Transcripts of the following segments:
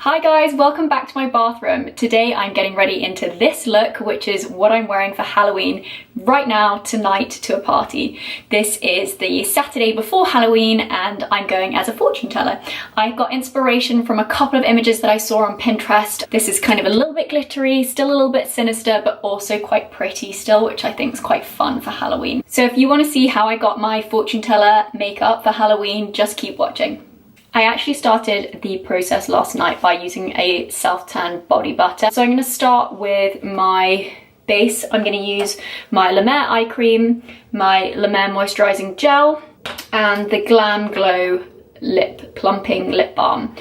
Hi guys, welcome back to my bathroom. Today I'm getting ready into this look, which is what I'm wearing for Halloween right now, tonight, to a party. This is the Saturday before Halloween and I'm going as a fortune teller. I got inspiration from a couple of images that I saw on Pinterest. This is kind of a little bit glittery, still a little bit sinister, but also quite pretty still, which I think is quite fun for Halloween. So if you want to see how I got my fortune teller makeup for Halloween, just keep watching. I actually started the process last night by using a self-tan body butter. So I'm going to start with my base. I'm going to use my La Mer eye cream, my La Mer moisturizing gel, and the Glam Glow lip plumping lip balm.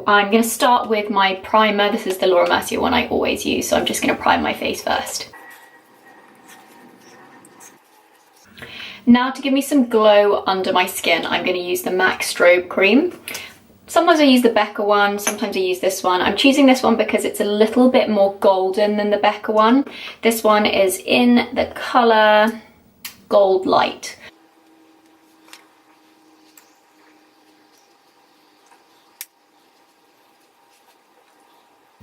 I'm going to start with my primer. This is the Laura Mercier one I always use, so I'm just going to prime my face first. Now to give me some glow under my skin, I'm going to use the MAC Strobe Cream. Sometimes I use the Becca one, sometimes I use this one. I'm choosing this one because it's a little bit more golden than the Becca one. This one is in the colour Gold Light.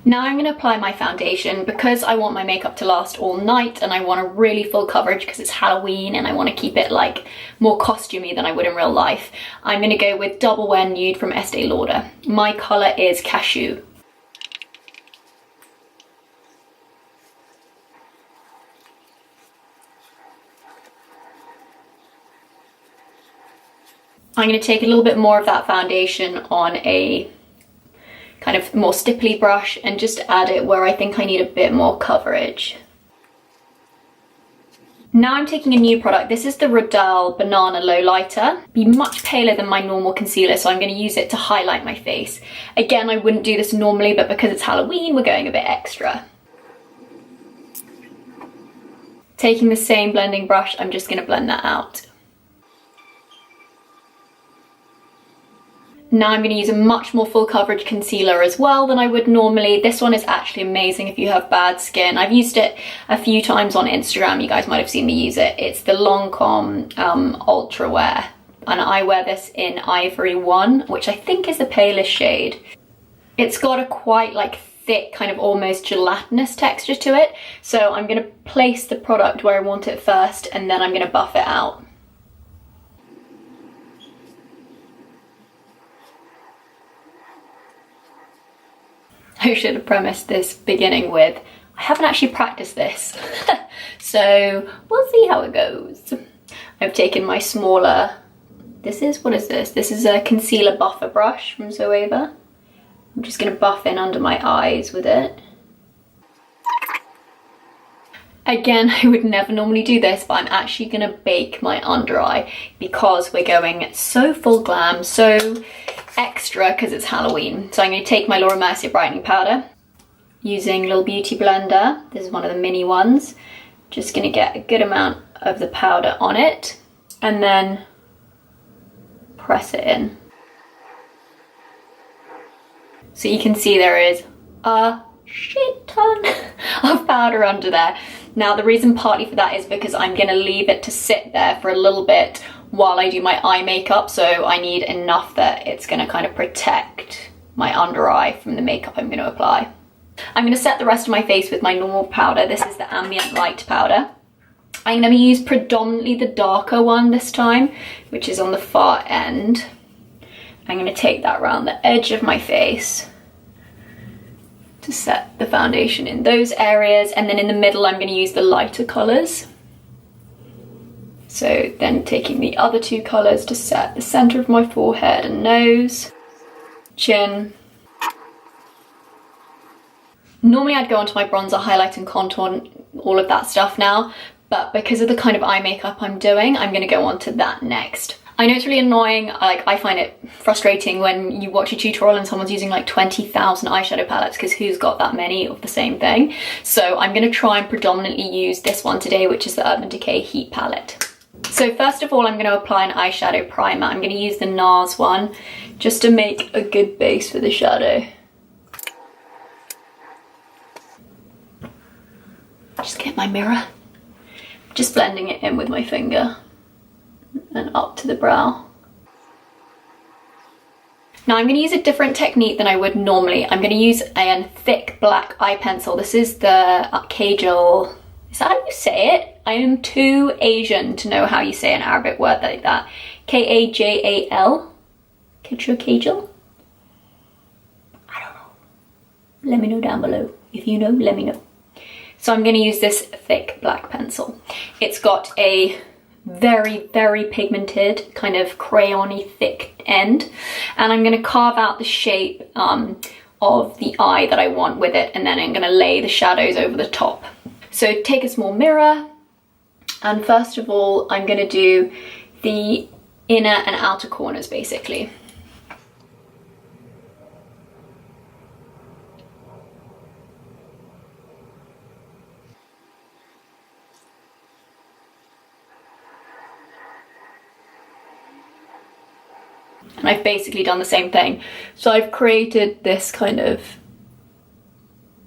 Now I'm going to apply my foundation because I want my makeup to last all night and I want a really full coverage because it's Halloween and I want to keep it like more costumey than I would in real life. I'm going to go with Double Wear Nude from Estee Lauder. My colour is Cashew. I'm going to take a little bit more of that foundation on a kind of more stipply brush and just add it where I think I need a bit more coverage. Now I'm taking a new product. This is the Riddell Banana Low Lighter. Be much paler than my normal concealer, so I'm going to use it to highlight my face. Again, I wouldn't do this normally, but because it's Halloween, we're going a bit extra. Taking the same blending brush, I'm just going to blend that out. Now I'm going to use a much more full coverage concealer as well than I would normally. This one is actually amazing if you have bad skin. I've used it a few times on Instagram. You guys might have seen me use it. It's the Lancome Ultra Wear. And I wear this in Ivory 1, which I think is the palest shade. It's got a quite like thick, kind of almost gelatinous texture to it. So I'm going to place the product where I want it first and then I'm going to buff it out. I should have premised this beginning with, I haven't actually practiced this. So we'll see how it goes. I've taken my smaller, what is this? This is a concealer buffer brush from Zoeva. I'm just gonna buff in under my eyes with it. Again, I would never normally do this, but I'm actually gonna bake my under eye because we're going so full glam, so extra because it's Halloween. So I'm going to take my Laura Mercier brightening powder using Little Beauty Blender. This is one of the mini ones. Just going to get a good amount of the powder on it and then press it in. So you can see there is a shit ton of powder under there. Now the reason partly for that is because I'm going to leave it to sit there for a little bit while I do my eye makeup, so I need enough that it's going to kind of protect my under eye from the makeup I'm going to apply. I'm going to set the rest of my face with my normal powder. This is the Ambient Light powder. I'm going to use predominantly the darker one this time, which is on the far end. I'm going to take that around the edge of my face to set the foundation in those areas, and then in the middle I'm going to use the lighter colours. So then taking the other two colours to set the centre of my forehead and nose, chin. Normally I'd go onto my bronzer, highlight and contour, all of that stuff now, but because of the kind of eye makeup I'm doing, I'm going to go on to that next. I know it's really annoying, like I find it frustrating when you watch a tutorial and someone's using like 20,000 eyeshadow palettes because who's got that many of the same thing? So I'm going to try and predominantly use this one today, which is the Urban Decay Heat Palette. So first of all, I'm going to apply an eyeshadow primer. I'm going to use the NARS one just to make a good base for the shadow. Just get my mirror. Just blending it in with my finger and up to the brow. Now I'm going to use a different technique than I would normally. I'm going to use a thick black eye pencil. This is the Kajal. Is that how you say it? I am too Asian to know how you say an Arabic word like that. Kajal? Kajal? I don't know. Let me know down below. If you know, let me know. So I'm going to use this thick black pencil. It's got a very, very pigmented, kind of crayon-y thick end. And I'm going to carve out the shape of the eye that I want with it. And then I'm going to lay the shadows over the top. So take a small mirror. And first of all, I'm going to do the inner and outer corners, basically. And I've basically done the same thing. So I've created this kind of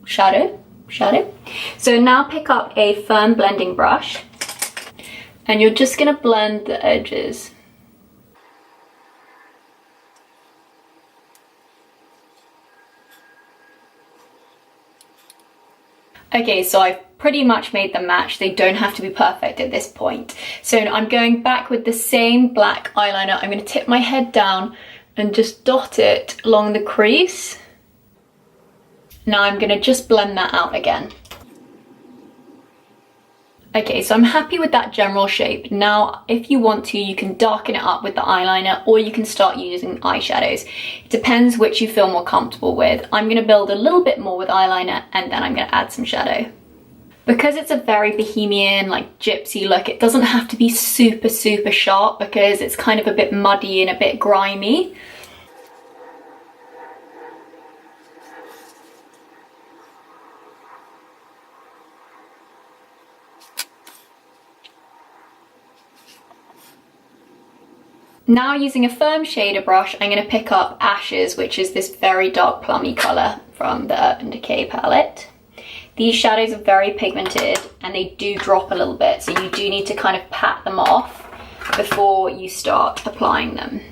shadow. So now pick up a firm blending brush and you're just gonna blend the edges. Okay, so I've pretty much made them match. They don't have to be perfect at this point. So I'm going back with the same black eyeliner. I'm going to tip my head down and just dot it along the crease. Now I'm going to just blend that out again. Okay, so I'm happy with that general shape. Now, if you want to, you can darken it up with the eyeliner or you can start using eyeshadows. It depends which you feel more comfortable with. I'm going to build a little bit more with eyeliner and then I'm going to add some shadow. Because it's a very bohemian, like gypsy look, it doesn't have to be super, super sharp because it's kind of a bit muddy and a bit grimy. Now using a firm shader brush, I'm going to pick up Ashes, which is this very dark plummy colour from the Urban Decay palette. These shadows are very pigmented and they do drop a little bit, so you do need to kind of pat them off before you start applying them.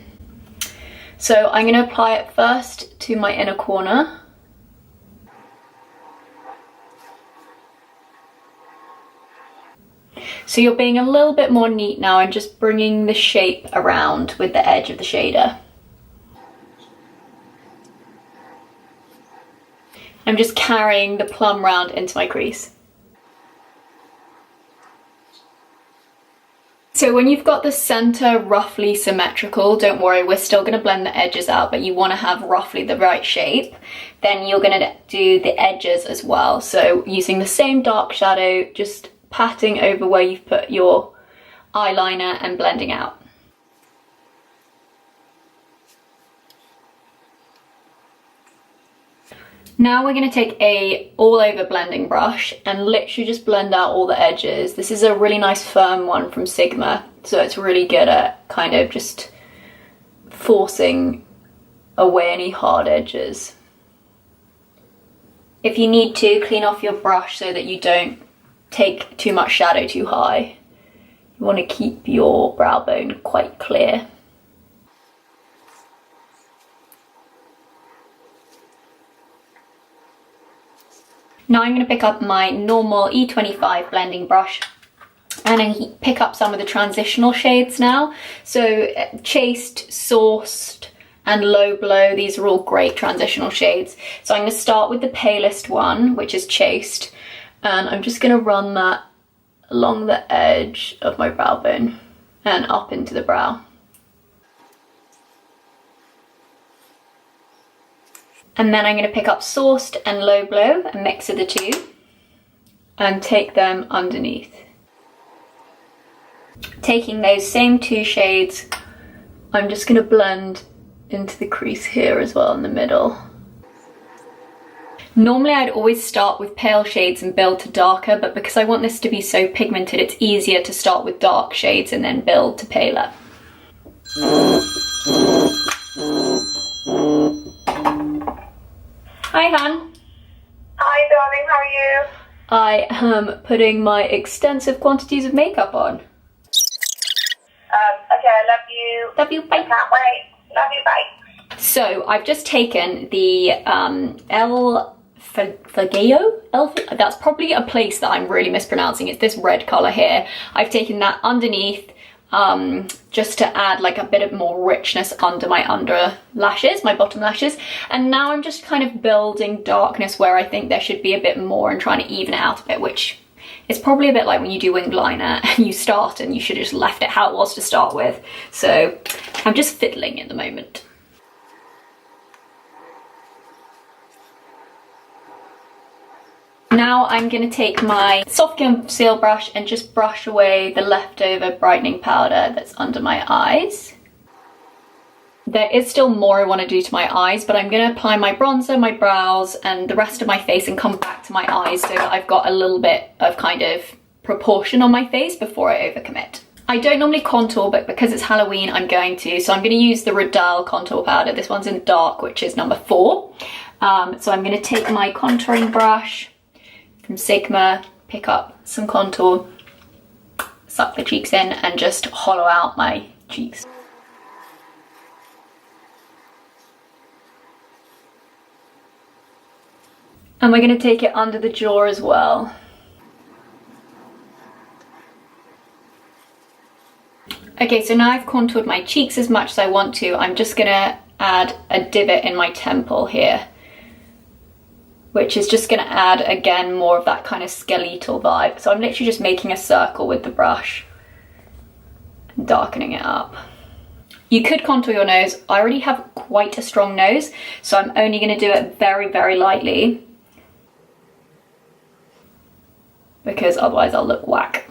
So I'm going to apply it first to my inner corner. So you're being a little bit more neat now and just bringing the shape around with the edge of the shader. I'm just carrying the plum round into my crease. So when you've got the center roughly symmetrical, don't worry, we're still going to blend the edges out, but you want to have roughly the right shape. Then you're going to do the edges as well. So using the same dark shadow, just patting over where you've put your eyeliner and blending out. Now we're going to take a all over blending brush and literally just blend out all the edges. This is a really nice firm one from Sigma, so it's really good at kind of just forcing away any hard edges. If you need to, clean off your brush so that you don't take too much shadow too high. You want to keep your brow bone quite clear. Now I'm going to pick up my normal E25 blending brush and then pick up some of the transitional shades now. So Chaste, Sourced and Low Blow, these are all great transitional shades. So I'm going to start with the palest one, which is Chaste, and I'm just going to run that along the edge of my brow bone and up into the brow. And then I'm going to pick up Sourced and Low Blow, a mix of the two, and take them underneath. Taking those same two shades, I'm just going to blend into the crease here as well in the middle. Normally I'd always start with pale shades and build to darker, but because I want this to be so pigmented, it's easier to start with dark shades and then build to paler. Hi, Han. Hi, darling. How are you? I am putting my extensive quantities of makeup on. Okay, I love you. Love you, bye. I can't wait. Love you, bye. So I've just taken the that's probably a place that I'm really mispronouncing. It's this red colour here. I've taken that underneath just to add like a bit of more richness under my under lashes, my bottom lashes. And now I'm just kind of building darkness where I think there should be a bit more and trying to even it out a bit, which is probably a bit like when you do winged liner and you start and you should have just left it how it was to start with. So I'm just fiddling at the moment. Now I'm going to take my soft conceal brush and just brush away the leftover brightening powder that's under my eyes. There is still more I want to do to my eyes, but I'm going to apply my bronzer, my brows and the rest of my face and come back to my eyes so that I've got a little bit of kind of proportion on my face before I overcommit. I don't normally contour, but because it's Halloween I'm going to, so I'm going to use the Riddell contour powder. This one's in dark, which is number 4. So I'm going to take my contouring brush from Sigma, pick up some contour, suck the cheeks in and just hollow out my cheeks. And we're going to take it under the jaw as well. Okay, so now I've contoured my cheeks as much as I want to. I'm just going to add a divot in my temple here, which is just going to add, again, more of that kind of skeletal vibe. So I'm literally just making a circle with the brush and darkening it up. You could contour your nose. I already have quite a strong nose, so I'm only going to do it very, very lightly, because otherwise I'll look whack.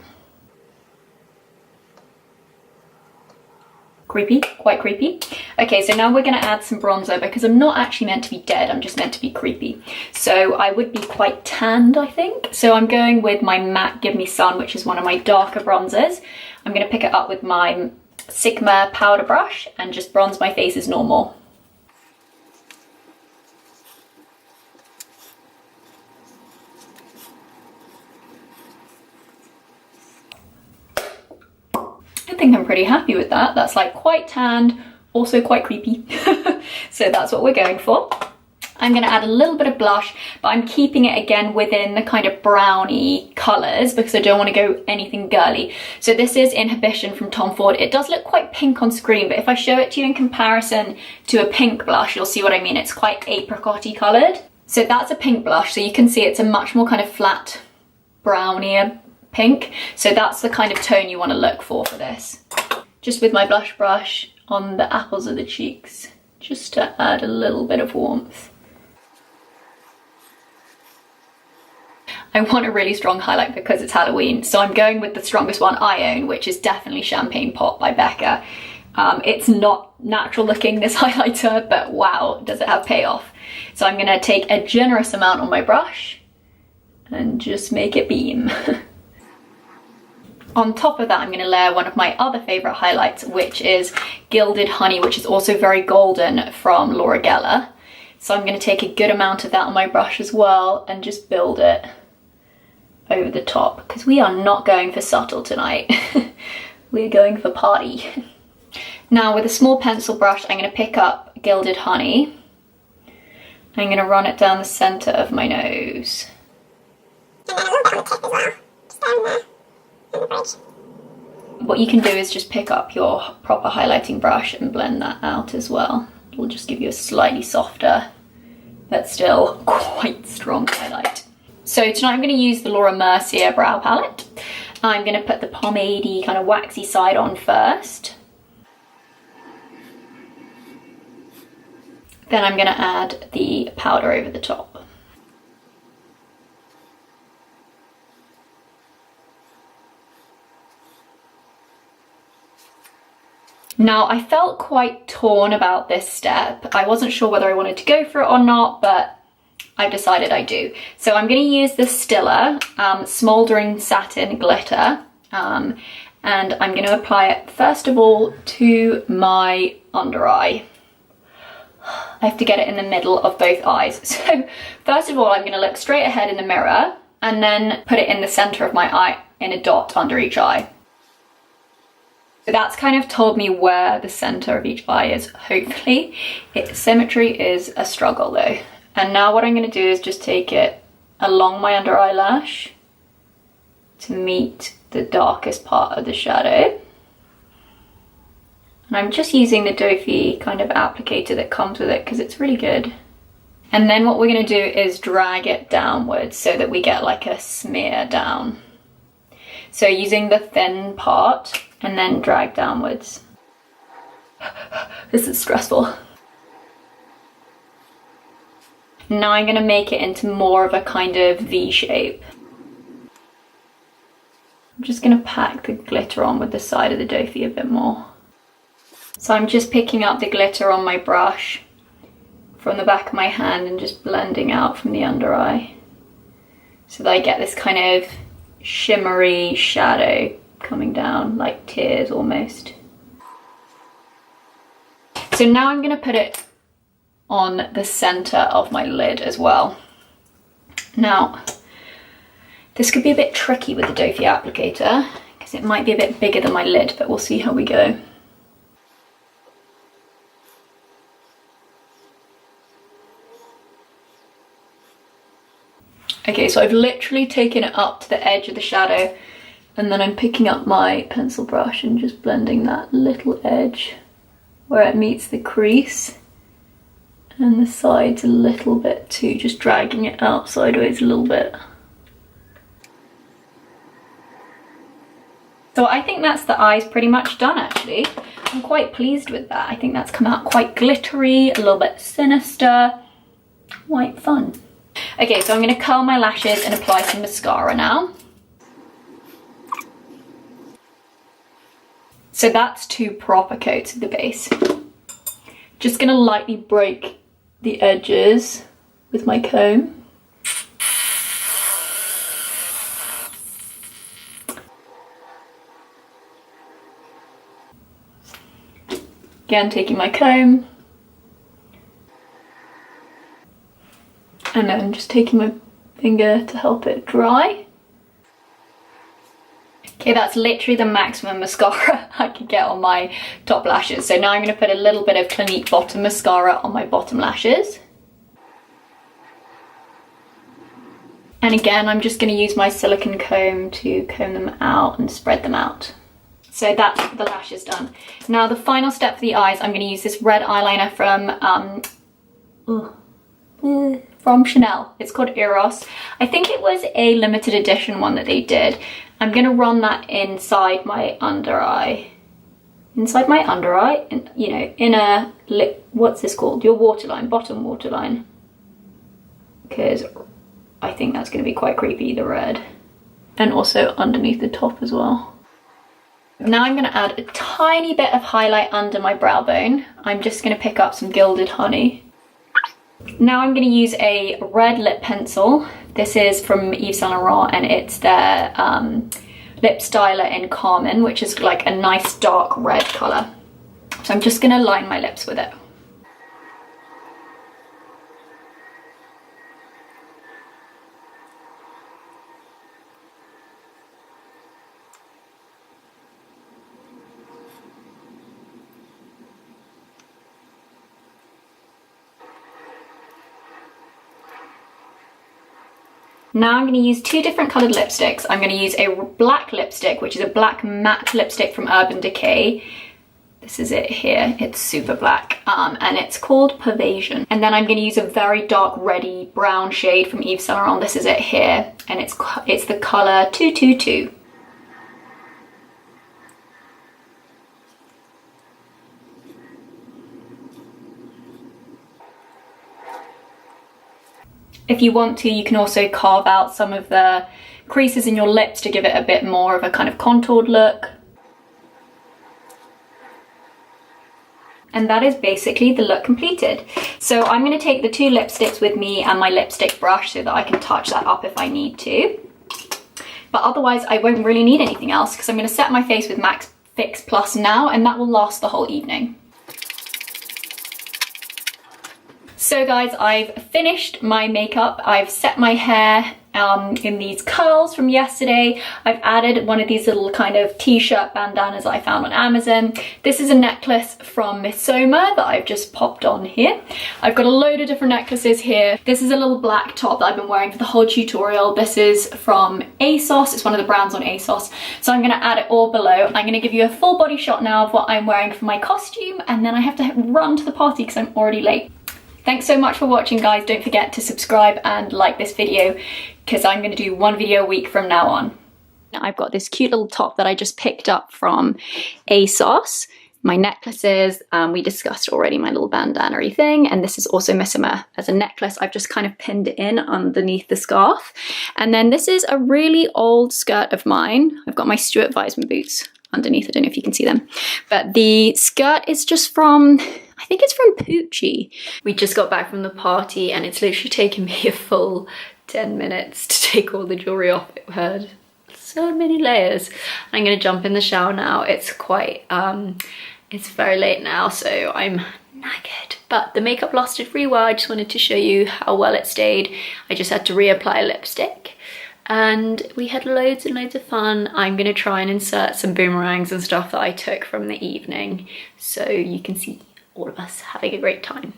Creepy, quite creepy. Okay, so now we're gonna add some bronzer because I'm not actually meant to be dead, I'm just meant to be creepy. So I would be quite tanned, I think. So I'm going with my MAC Give Me Sun, which is one of my darker bronzers. I'm gonna pick it up with my Sigma powder brush and just bronze my face as normal. I think I'm pretty happy with that. That's like quite tanned, also quite creepy. So that's what we're going for. I'm going to add a little bit of blush, but I'm keeping it again within the kind of browny colours because I don't want to go anything girly. So this is Inhibition from Tom Ford. It does look quite pink on screen, but if I show it to you in comparison to a pink blush, you'll see what I mean. It's quite apricot-y coloured. So that's a pink blush, so you can see it's a much more kind of flat, brownier pink. So that's the kind of tone you want to look for this. Just with my blush brush on the apples of the cheeks, just to add a little bit of warmth. I want a really strong highlight because it's Halloween, so I'm going with the strongest one I own, which is definitely Champagne Pop by Becca. It's not natural looking, this highlighter, but wow, does it have payoff. So I'm gonna take a generous amount on my brush and just make it beam. On top of that, I'm going to layer one of my other favourite highlights, which is Gilded Honey, which is also very golden, from Laura Geller. So I'm going to take a good amount of that on my brush as well and just build it over the top, because we are not going for subtle tonight. We're going for party. Now with a small pencil brush, I'm going to pick up Gilded Honey. I'm going to run it down the centre of my nose. What you can do is just pick up your proper highlighting brush and blend that out as well. It'll just give you a slightly softer, but still quite strong highlight. So tonight I'm going to use the Laura Mercier brow palette. I'm going to put the pomade-y kind of waxy side on first. Then I'm going to add the powder over the top. Now, I felt quite torn about this step. I wasn't sure whether I wanted to go for it or not, but I've decided I do. So I'm going to use the Stiller Smouldering Satin Glitter, and I'm going to apply it first of all to my under eye. I have to get it in the middle of both eyes. So first of all, I'm going to look straight ahead in the mirror and then put it in the center of my eye in a dot under each eye. So that's kind of told me where the center of each eye is, hopefully. Symmetry is a struggle though. And now what I'm going to do is just take it along my under eyelash to meet the darkest part of the shadow. And I'm just using the doe kind of applicator that comes with it because it's really good. And then what we're going to do is drag it downwards so that we get like a smear down. So using the thin part and then drag downwards. This is stressful. Now I'm going to make it into more of a kind of V shape. I'm just going to pack the glitter on with the side of the doe a bit more. So I'm just picking up the glitter on my brush from the back of my hand and just blending out from the under eye so that I get this kind of shimmery shadow coming down like tears almost. So now I'm going to put it on the center of my lid as well. Now this could be a bit tricky with the doe applicator because it might be a bit bigger than my lid, but we'll see how we go. Okay, so I've literally taken it up to the edge of the shadow and then I'm picking up my pencil brush and just blending that little edge where it meets the crease and the sides a little bit too, just dragging it out sideways a little bit. So I think that's the eyes pretty much done actually. I'm quite pleased with that. I think that's come out quite glittery, a little bit sinister, quite fun. Okay, so I'm going to curl my lashes and apply some mascara now. So that's 2 proper coats of the base. Just going to lightly break the edges with my comb. Again, taking my comb. And then just taking my finger to help it dry. Okay, that's literally the maximum mascara I could get on my top lashes. So now I'm going to put a little bit of Clinique Bottom Mascara on my bottom lashes. And again, I'm just going to use my silicone comb to comb them out and spread them out. So that's the lashes done. Now the final step for the eyes, I'm going to use this red eyeliner from Chanel. It's called Eros. I think it was a limited edition one that they did. I'm going to run that inside my under eye. Inside my under eye, you know, in a lip, what's this called? Your waterline, bottom waterline. Because I think that's going to be quite creepy, the red. And also underneath the top as well. Now I'm going to add a tiny bit of highlight under my brow bone. I'm just going to pick up some Gilded Honey. Now I'm going to use a red lip pencil. This is from Yves Saint Laurent and it's their lip styler in Carmine, which is like a nice dark red colour. So I'm just going to line my lips with it. Now I'm going to use 2 different coloured lipsticks. I'm going to use a black lipstick, which is a black matte lipstick from Urban Decay. This is it here. It's super black and it's called Pervasion. And then I'm going to use a very dark reddy brown shade from Yves Saint Laurent. This is it here and it's the colour 222. If you want to, you can also carve out some of the creases in your lips to give it a bit more of a kind of contoured look. And that is basically the look completed. So I'm going to take the 2 lipsticks with me and my lipstick brush so that I can touch that up if I need to. But otherwise I won't really need anything else because I'm going to set my face with MAC Fix Plus now and that will last the whole evening. So guys, I've finished my makeup, I've set my hair in these curls from yesterday. I've added one of these little kind of t-shirt bandanas that I found on Amazon. This is a necklace from Miss Soma that I've just popped on here. I've got a load of different necklaces here. This is a little black top that I've been wearing for the whole tutorial. This is from ASOS. It's one of the brands on ASOS. So I'm going to add it all below. I'm going to give you a full body shot now of what I'm wearing for my costume, and then I have to run to the party because I'm already late. Thanks so much for watching, guys. Don't forget to subscribe and like this video because I'm going to do one video a week from now on. I've got this cute little top that I just picked up from ASOS. My necklaces, we discussed already my little bandana-y thing, and this is also Miss Soma as a necklace. I've just kind of pinned it in underneath the scarf. And then this is a really old skirt of mine. I've got my Stuart Weitzman boots underneath. I don't know if you can see them, but the skirt is just from, I think it's from Poochie. We just got back from the party and it's literally taken me a full 10 minutes to take all the jewelry off. It had so many layers. I'm gonna jump in the shower now. It's quite, it's very late now, so I'm knackered. But the makeup lasted really well. I just wanted to show you how well it stayed. I just had to reapply lipstick. And we had loads and loads of fun. I'm gonna try and insert some boomerangs and stuff that I took from the evening so you can see all of us having a great time.